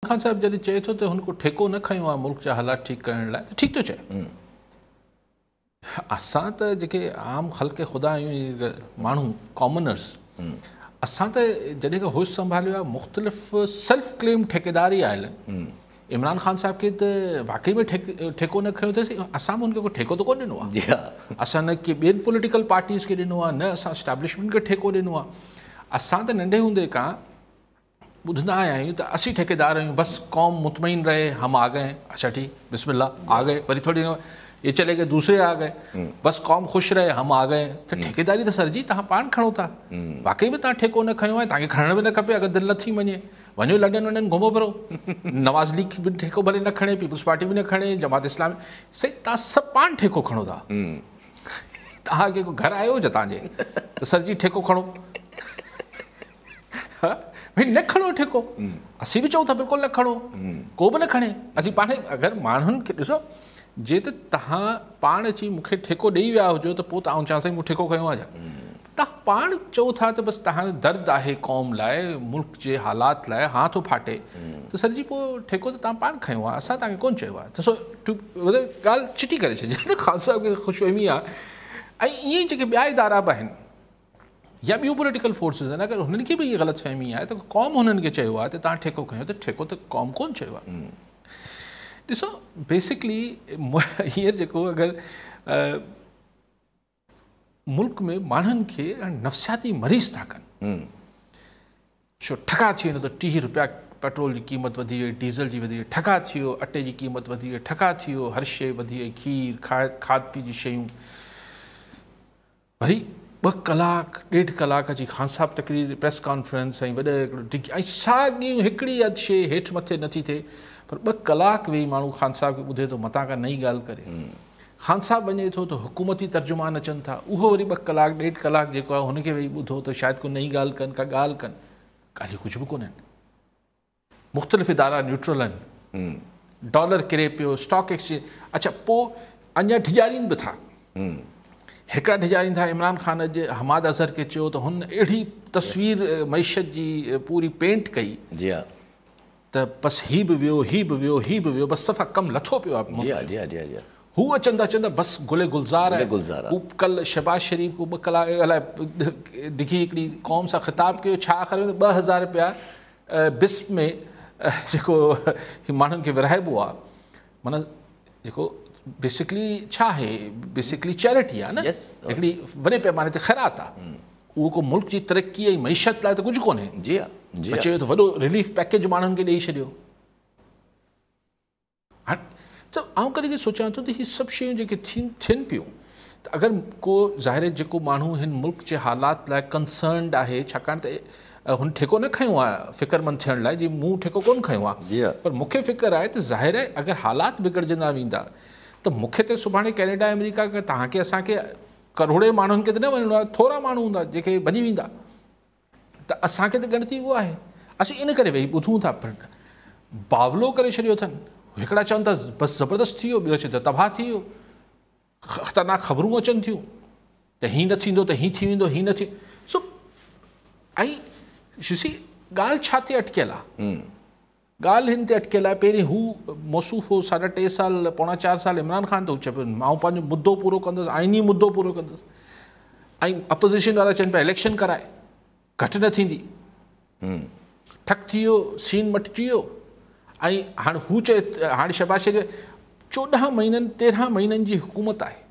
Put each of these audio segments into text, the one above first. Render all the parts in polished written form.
खान साहब जॾहिं चए थो त हुन को ठेको न खयो आहे मुल्क जा हालात ठीकु करण लाइ त ठीकु थो चए। असां त जेके आम ख़ल्क़ ख़ुदा आहियूं माण्हू कॉमनर्स, असां त जॾहिं खां होश संभालियो आहे मुख़्तलिफ़ सेल्फ क्लेम ठेकेदारी आयल आहिनि। इमरान खान साहब खे त वाकई में ठेको न खयो अथसि, असां बि हुनखे को ठेको त कोन ॾिनो आहे। असां न के ॿियनि पॉलिटिकल पार्टीज़ खे ॾिनो आहे, न असां एस्टेब्लिशमेंट खे ठेको ॾिनो आहे। असां त नंढे हूंदे खां ॿुधंदा आया आहियूं त असीं ठेकेदार आहियूं, बसि क़ौम मुतमईन रहे, हम आ गए, अच्छा ठीक बिस्मिल्लाह आ गए, वरी थोड़ी ये चले गए दूसरे आ गए, बस कौम खुश रहे हम आ गए। तो ठेकेदारी तो सर जी तव्हां पाण खणो था, वाकई में तव्हां ठेको न खयो आहे, तव्हांखे खणण बि न खपे। अगरि दिलि नथी वञे वञो लंडन वंडन घुमो फिरो, नवाज़ लीग बि ठेको भले न खणे, पीपुल्स पार्टी बि न खणे, जमात इस्लामी, सही तव्हां सभु पाण ठेको खणो था। तव्हांखे घर आयो हुजे तव्हांजे त सर जी ठेको खणो, भई न खणो ठेको, असीं बि चऊं था बिल्कुलु न खणो, को बि न खणे। असीं पाण अगरि माण्हुनि खे ॾिसो, जे त तव्हां पाण अची मूंखे ठेको ॾेई विया हुजो त पोइ तव्हां चवां साईं मूं ठेको खयो आहे छा? तव्हां पाण चओ था त बसि तव्हांजो दर्द आहे क़ौम लाइ, मुल्क जे हालात लाइ, हां थो फाटे त सर जी पोइ ठेको त तव्हां पाण खयो आहे, असां तव्हांखे कोन चयो आहे। त सो ॻाल्हि चिटी करे छॾिजे ख़ान साहब खे ख़ुशफ़हमी आहे। ऐं ईअं ई जेके ॿिया इदारा बि आहिनि या ॿियूं पॉलिटिकल फोर्सिस आहिनि, अगरि हुननि खे बि इहा ग़लतफ़हमी आहे त क़ौम हुननि खे चयो आहे त तव्हां ठेको खयो, त ठेको त क़ौम कोन चयो आहे। ॾिसो बेसिकली हींअर जेको अगरि मुल्क में माण्हुनि खे नफ़्सियाती मरीज़ था कनि, छो ठका थी वञे त 30 रुपया पेट्रोल जी क़ीमत वधी वई, डीज़ल जी वधी वई, ठका थी वियो, अटे जी क़ीमत वधी वई, ठका थी वियो, हर शइ वधी वई, खीर खाद पी जी शयूं। वरी 2 कलाक 1.5 कलाक जी खान साहब तकरीर प्रेस कॉन्फ्रेंस ऐं वॾो हिकिड़ो ऐं साॻियूं हिकिड़ी अधु शइ हेठि मथे नथी थिए, पर 2 कलाक वेही माण्हू खान साहब खे ॿुधे थो, मथां का नई ॻाल्हि करे। खान साहब वञे थो त हुकूमती तर्जुमान अचनि था, उहो वरी 2 कलाक 1.5 कलाक जेको आहे हुनखे वेही ॿुधो त शायदि को नई ॻाल्हि कनि, का ॻाल्हि कनि, ॻाल्हियूं कुझु बि कोन आहिनि। मुख़्तलिफ़ इदारा न्यूट्रल आहिनि, डॉलर किरे पियो, स्टॉक एक्सचेंज, अच्छा पोइ अञा डिॼारीनि बि था। हिकिड़ा डिॼारीनि था इमरान ख़ान जे हमाद अज़हर खे चयो त हुन अहिड़ी तस्वीर मैशत जी पूरी पेंट कई त बसि हीअ बि वियो, हीअ बि वियो, हीअ बि वियो, बसि सफ़ा कमु लथो पियो आहे। हू अचनि था चवनि था बसि गुले गुलज़ार आहे। हू कल्ह शहबाज शरीफ़ को 2 कलाक अलाए डिघी हिकिड़ी क़ौम सां ख़िताबु कयो, छा आख़िर 2000 रुपया बिस में जेको माण्हुनि खे विरहाइबो आहे, माना जेको बेसिकली छा आहे, बेसिकली चैरिटी आहे न, हिकिड़ी वॾे पैमाने ते ख़ैरात आहे। उहो को मुल्क जी तरक़ी ऐं मईशत लाइ त कुझु कोन्हे। अचे त वॾो रिलीफ पैकेज माण्हुनि खे ॾेई छॾियो। हाणे त आउं कॾहिं सोचां थो त हीअ सभु शयूं जेके थियनि पियूं, त अगरि को ज़ाहिर जेको माण्हू हिन मुल्क जे हालात लाइ कंसर्नड आहे, छाकाणि त हुन ठेको न खयो आहे फ़िक्रमंद थियण लाइ, जी मूं ठेको कोन खयो आहे, पर मूंखे फ़िक्र आहे त ज़ाहिर आहे अगरि हालात बिगड़जंदा वेंदा त मूंखे त सुभाणे कैनेडा अमेरिका खे तव्हांखे असांखे करोड़े माण्हुनि खे त न वञिणो आहे, थोरा माण्हू हूंदा जेके भॼी वेंदा, त असांखे त ॻणती उहा आहे। असीं इन करे वेही ॿुधूं था, पर बावलो करे छॾियो अथनि। हिकिड़ा चवनि था बसि ज़बरदस्त थी वियो, ॿियो चए त तबाह थी वियो, ख़तरनाक ख़बरूं अचनि थियूं त हीअं न थींदो त हीअं थी वेंदो, हीअं न थी। सो ऐं ॾिसी ॻाल्हि छा ते अटकियल आहे, ॻाल्हि हिन ते अटकियल आहे। पहिरीं हू मौसूफ़ हो 3.5 साल पौणा 4 साल इमरान ख़ान त चए पियो मां पंहिंजो मुद्दो पूरो कंदुसि, आइनी मुद्दो पूरो कंदुसि, ऐं अपोज़िशन वारा चवनि पिया इलेक्शन कराए, घटि न थींदी, ठक थी वियो, सीन मटिजी वियो। ऐं हाणे हू चए, हाणे शहबाज शरीफ़ 14 महीननि 13 महीननि जी हुकूमत आहे,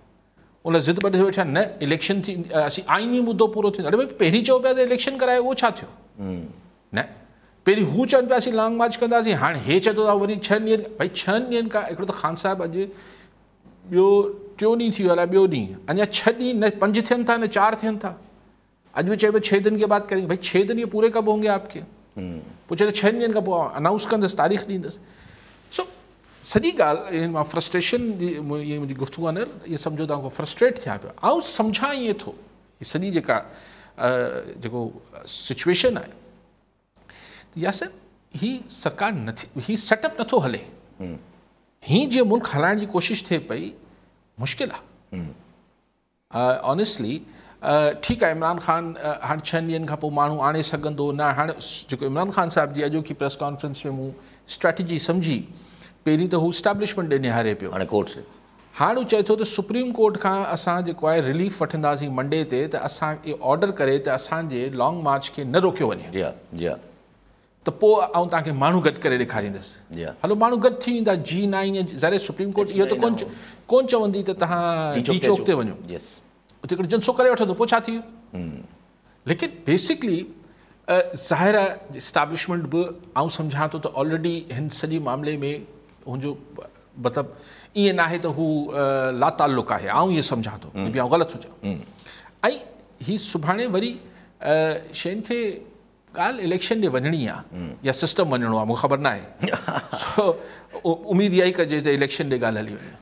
उन ज़िद ॿधे वेठा न इलेक्शन थी, असीं आइनी मुद्दो पूरो थींदो। अरे भई पहिरीं चओ पिया त इलेक्शन कराए, उहो छा थियो? न पहिरीं हू चवनि पिया असीं लॉन्ग मार्च कंदासीं, हाणे हे चए थो आहे वरी 6 ॾींहंनि, भई 6 ॾींहंनि खां हिकिड़ो त ख़ान साहिबु अॼु ॿियो 4 ॾींहुं थी वियो आहे, ॿियो ॾींहुं, अञा 6 ॾींहं न 5 थियनि था न 4 थियनि था। अॼु बि चए पियो 6 दिन के बाद करेंगे, भाई 6 दिन ये पूरे कब होंगे आपके? पोइ चए 6 ॾींहंनि खां पोइ अनाउंस कंदुसि, तारीख़ ॾींदुसि। सो सॼी ॻाल्हि मां फ्रस्ट्रेशन जी इहा मुंहिंजी गुफ़्तगू आहे न, इहा सम्झो तव्हां खां फ्रस्ट्रेट थिया पियो। ऐं सम्झां ईअं थो हीअ सॼी जेका जेको सिचुएशन आहे, यासिर ही सरकार नथी, ही सेटअप नथो हले, हीअं जीअं मुल्क हलाइण जी कोशिशि थिए पई, मुश्किल आहे ऑनेस्टली। ठीकु आहे इमरान ख़ान हाणे 6 ॾींहंनि खां पोइ माण्हू आणे सघंदो न, हाणे जेको इमरान ख़ान साहिब जी अॼोकी प्रेस कॉन्फ्रेंस में मूं स्ट्रेटजी सम्झी पहिरीं त हू स्टैब्लिशमेंट ॾे निहारे पियो हाणे कोर्ट से हाणे हू चए थो त सुप्रीम कोर्ट खां असां जेको आहे रिलीफ वठंदासीं मंडे ते त असांखे ऑडर करे त असांजे लॉन्ग मार्च खे न रोकियो वञे जी हा जी हा त पोइ आउं तव्हांखे माण्हू गॾु करे ॾेखारींदुसि जी हा हलो माण्हू गॾु थी वेंदा G9 ज़ाहिर सुप्रीम कोर्ट इहो त कोन चवंदी त तव्हां डी चौक ते वञो यस उते हिकिड़ो जलसो करे वठंदो पोइ छा थी वियो लेकिन बेसिकली ज़ाहिर आहे एस्टैब्लिशमेंट बि आउं सम्झां थो त ऑलरेडी हिन सॼे मामले में हुनजो मतिलबु ईअं न आहे त हू लाताल्लुक आहे आउं इहो सम्झां थो बि आउं ग़लति हुजां ऐं हीअ सुभाणे वरी शयुनि खे ॻाल्हि इलेक्शन ॾे वञणी आहे या सिस्टम वञिणो आहे मूंखे ख़बर न आहे सो उमेदु इहा ई कजे त इलेक्शन ॾे ॻाल्हि हली वञे